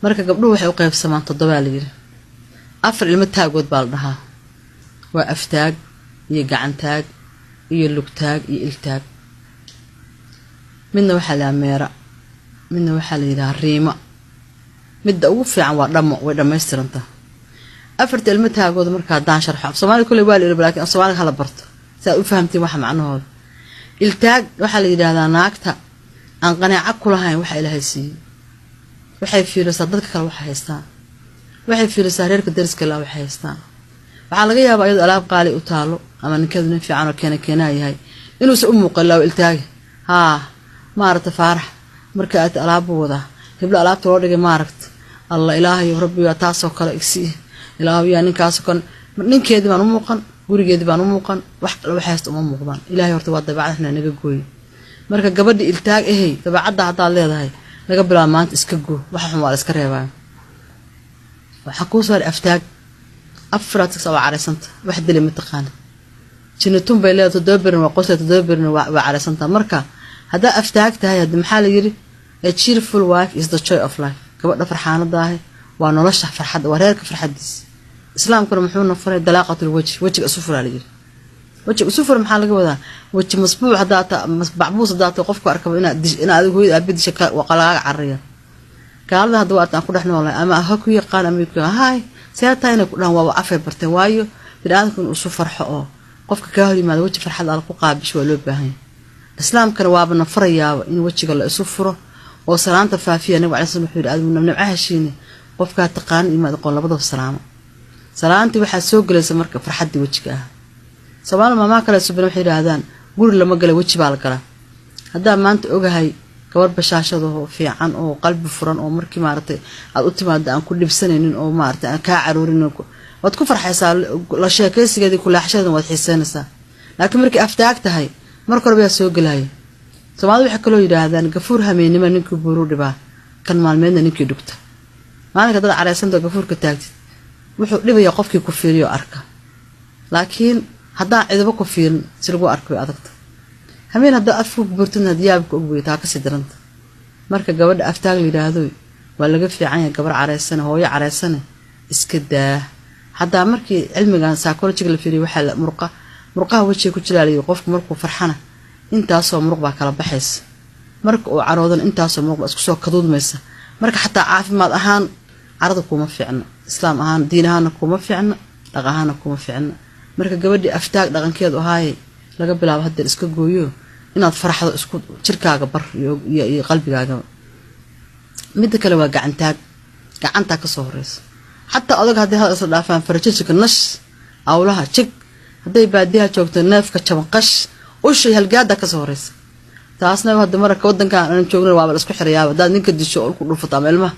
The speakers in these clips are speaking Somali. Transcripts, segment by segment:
marka gabdhuhu waxay u qaybsamaan 7 la yiri afar ilmo taagood baa la dhahaa waa aftaag iyo gacantaag iyo lugtaag iyo iltaag midna waxa la meera midna waxa la yiraahdaa riima midda ugu fiican waa dhamo way dhameystiranta afarta ilmo taagood marka daan sharxo Soomaaliya kulay waa la yiri laakiin Soomaaliga hala barto si aad u fahamtiin waxa macnahooda iltaag waxa la yiraahdaa naagta aan qanaaco ku lahayn waxa Ilaahay siiyay waxay fiiraysaa dadka kale waxa haystaan waxay fiiraysaa reerka dariska la waxa haystaan waxa laga yaabaa iyadoo alaab qaali u taalo ama ninkeedu nin fiican oo keenaa yahay inuu soo muuqalaw iltaag maarta faarax marka aad alaab wada hebla alaabta loo dhigay maaragt Allah ilaahay rabbiga taasoo kale igsi ilaahay yaa ninkaas kan ninkeedii baan u muuqan gurigeedii baan u muuqan wax haysto uma muuqdaan ilaahay horta waa dabeecadna naga gooy marka gabadhi iltaag dabeecada hadaa leedahay laga bilaabo maanta iska goo waxa xun waa iska reebaa waxa ku soo aftaag afraad soo caraysanta wax dilay ma taqaan jinatun bay leedahay toddobarin waa qosay toddobarin waa caraysanta marka hada aftaag tahay hada maxaa la yiri a cheerful wife is the joy of life gabadha farxaanada ah waa nolosha farxada waa reerka farxadiis islaamkuna muxuu nafaray dalaaqatul wajiga isu furaa la yiri wajiga isu fur maxaa laga wadaa waji masbuuc hada macbuus hada qofku arkaba in aad hooyada abid shaka waqalaaga cariya kaalada hada waad ku dhaxnoolay ama ha ku yaqaan ama ku hay saytayna ku dhan waa afay bartay waayo bidaankun isu farxo oo qofka ka hor yimaado waji farxad aan ku qaabisho waa loo baahan islaamkana waaba nafarayaa in wajiga la isu furo oo salaanta faafiya nabi cali sallallahu alayhi wasallam nabcaashiina qofka taqaan imaad qoon labada salaamo salaanti waxa soo galaysa marka farxadii wajiga ah Soomaaliya ma kala subin waxay yiraahdaan guri lama gala waji baa la galaa hadaa maanta ogahay gabar bashaashado oo fiican oo qalbi furan oo markii maartay aad u timaado aan ku dhibsanaynin oo maartay aan ka caroorin wad ku farxaysaa la sheekaysigeedii ku laaxshada wad xiisaynaysaa laakiin markii aftaag tahay marka hore soo galay Soomaaliya waxa kale oo yiraahdaan gafuur hameenimo ninkii buuru dhibaa kan maalmeedna ninkii dhugta maalinka dad caraysanta gafuurka taagtid wuxuu dhibaya qofkii ku fiiriyo arka laakiin hadaa ciidaba ku fiirin si lagu arko adagta hameen hadaa afku burtana diyaabka ugu weeytaa ka sidaranta marka gabadha aftaag la yiraahdo waa laga fiican yahay gabar caraysan hooyo caraysan iska daa hadaa markii cilmigan psychology la fiiriyo waxa la murqaha wajiga ku jilaaliyo qofku markuu farxana intaasoo muruq baa kala baxaysa marka uu caroodan intaasoo muruq isku soo kaduudmaysa marka xataa caafimaad ahaan carada kuma fiicna islaam ahaan diin ahaan kuma fiicna dhaqan ahaan kuma fiicna marka gabadhi aftaag dhaqankeedu ahaay laga bilaabo hadda iska gooyo inaad farxado isku jirkaaga bar iyo qalbigaaga mid kale waa gacanta ka soo horeysa xataa adag hadii hada isla dhaafaan farajinka nash awlaha jig haday baadiyaha joogto neefka jabanqash ushay halgaada ka soo horeysa taasna hadda marka wadanka aan joogno waa la isku xirayaa dad ninka disho oo ku dhufata ilmaha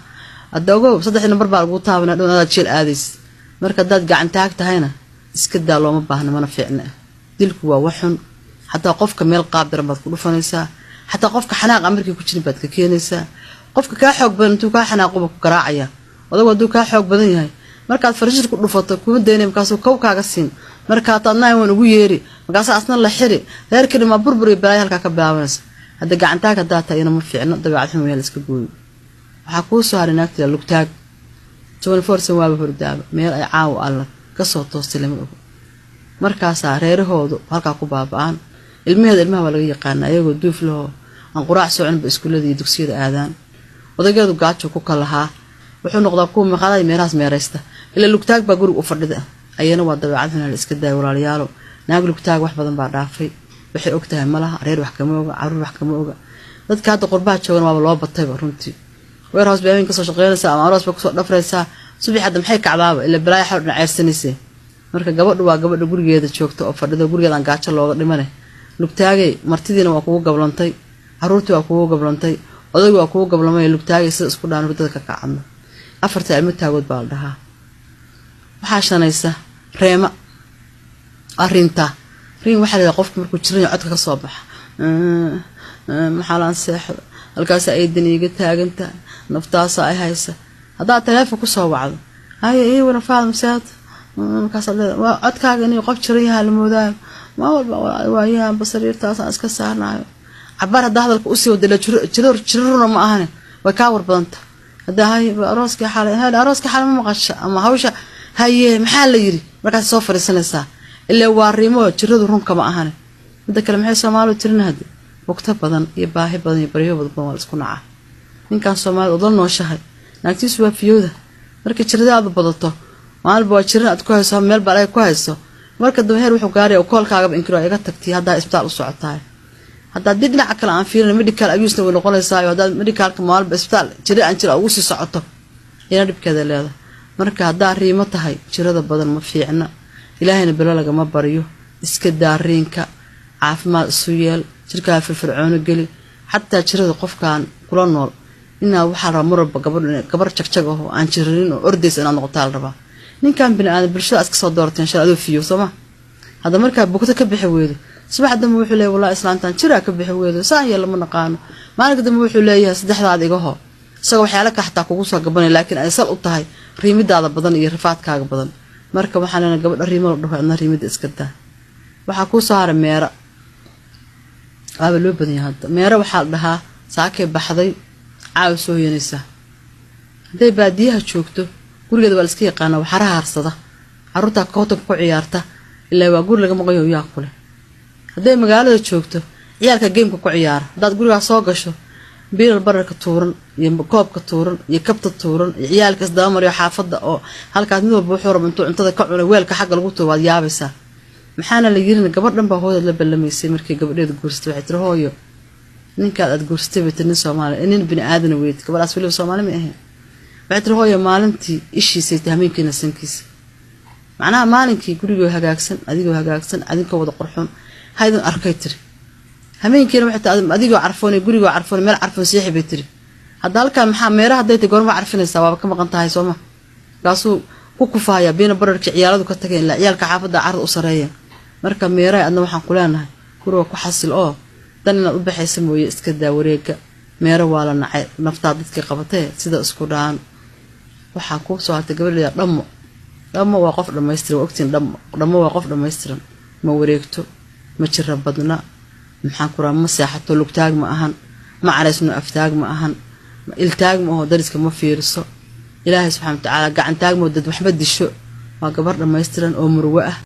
adogo 3 number baa lagu taabanaa dhowada jeel aadis marka dad gacantaag tahayna iska daa looma baahna mana fiicna dilku waa waxun hatta qofka meel qaab daran baad ku dhufanaysaa hatta qofka xanaaq amarkii ku jirin baad ka keenaysaa qofka ka xoog badan intuu ka xanaaqo ku garaacaya odagu haduu ka xoog badan yahay markaad farjir ku dhufato kuma deynay markaas uu kaaga siin marka taadnaa waan ugu yeeri markaas asna la xiri reerkii ma burburi baa halka ka bilaabanaysa hada gacantaag daata ina ma fiicna dabeecad xun meel iska gooyo waxa ku soo harinaagta lugtaag 24 waa hurdaaba meel ay caaw alla ka soo toostay lama og markaas reerahoodu halka ku baabaan ilmaha waa laga yaqaan ayagoo duuf loo aan quraac soo cunba iskuulada iyo dugsiyada aadaan odageedu gaajo ku kalaha wuxuu noqdaa kuwa maqaday meeraas meeraysta ila lugtaag baa guriga u fadhida ayana waa dabeecad xun iska daay walaalayaal naag lugtaag wax badan baa dhaafay waxay ogtahay malaha reer wax kama oga caruur wax kama oga dadka hadda qurbaha joogan waa loo batay runtii warehouse baahin ka soo shaqeynaysa ama aroos ba ku soo dhafraysa subax hadda maxay kacdaaba ila balay xal dhinaceersanaysa marka gabadhu waa gabadha gurigeeda joogto oo fadhido gurigeeda aan gaajo looga dhimane lugtaagay martidiina waa kugu gablantay caruurtii waa kugu gablantay odaygu waa kugu gablamay lugtaagay sida isku dhaan dadka ka kacadna afarta ilmo taagood baa la dhahaa waxa shanaysa reema arinta riin waxa la qofku markuu jirin codka ka soo baxa maxalan seexda halkaas ay daniga taaganta naftaasa ay haysa hadaa telefoon ku soo wacdo ay wana faadam saad markaas waa codkaaga inay qof jirin yahay la moodaa ma walba waayaa basariirtaas aan iska saarnaayo cabar hada hadalka u sii wada jirona ma ahane way ka war badanta هذا هاي أروسك حالة هذا أروسك حالة ما مقش أما هوشة هاي محل يري مركز صفر السنة ساعة اللي هو الريموت جرد رونك ما أهانه هذا كلام حي سومالو ترين هذا وقت بدن يباهي بدن يبريه بدن والسكون عاه إن كان سومال وضلنا وشهد نكتي سوا فيوده مركز جرد هذا بدلته مال بواشرين أتكويس هم مال بلاي كويسه مركز دمهر وحقاري وكل كعب إنكرا يقتكتي هذا إسبتال الصعطاي هذا ديدنا عكلا عن فينا ميديكال أبيوسنا ولا قول سايو هذا ميديكال كمال بإسبتال جري عن جري أوسي صعطه ينادب كذا لهذا مركز هذا ريمته هاي جرد بدل ما في عنا إلهنا بلالك ما بريو إسكدارينك عاف ما السويل شركة في الفرعون قلي حتى جرد قف كان كل النور إنه وحرا مرب قبر شكشقه عن جرين وأرديس أنا نقطع الربا نين كان بني آدم برشا أسك صدرت إن شاء الله فيه سما هذا مركب بوقتك بحويده صباح دم وحولي والله إسلامتان شراك بحويده ساعة يلا من قانو ما نقدر وحولي صدح هذا يجوها سووا حالك حتى كوسا قبلني لكن أنا سأل الطهي ريمد هذا بدن يرفعت كاج بدن مركب حنا قبل الريمد رفع أنا ريمد إسكتها وحكوا صار ميرا هذا لو بدني هذا ميرا وحال لها ساكي بحضي عاوسو ينسى هذي باديها شوكتو gurigeeda waa iska yaqaan waxaraha harsada caruurta kootan ku ciyaarta ilaa waa guri laga maqayo yaa kule haday magaalada joogto ciyaalka game ku ciyaar dad guriga soo gasho biil bararka tuuran iyo koobka tuuran iyo kabta tuuran ciyaalka isdaba mariyo xaafada oo halkaas mid walba wuxuu rabaa intuu cuntada ka cuno weelka xaq lagu tuuro waad yaabaysaa maxaana la yirin gabadhan baa hooyada la ballamaysay markii gabadheedu guursatay waxay tiri hooyo ninka aad guursatay bitin Soomaali in bini aadan weyd gabadhaas waliba Soomaali ma ahayn بعد رهاية مالنتي إشي سيتهمين كنا سنكيس معناها مالنكي قريبو هجاكسن أديجو هجاكسن أدينك وضع قرحون هيدا أركيتري همين كنا حتى أديجو عرفوني قريبو عرفوني مال عرفون سيحي بيتري هذا هالك محميرة هدا يتقول ما عرفين السبب كم قنطة هاي سوما قاسو كوكفايا بين برك عيالات وكتكين لا عيال كحافظ عرض أسرية مركب ميراي أنا وحن قلنا كروه كحصل دلنا أبحي سموي إسكدا وريك ميرا ولا نفترض قبته سيدا اسكودان waxaa ku soo hartay gabadha dhamo waa qof dhameystiran waqtiin dhamo waa qof dhameystiran ma wareegto ma jira badna maxaan ku raama seexato lugtaag ma ahan ma caraysno aftaag ma ahan iltaag ma oo dariska ma fiirso ilaahay subhanahu wa ta'ala gacan taag ma dad waxba disho waa gabar dhameystiran oo murwa ah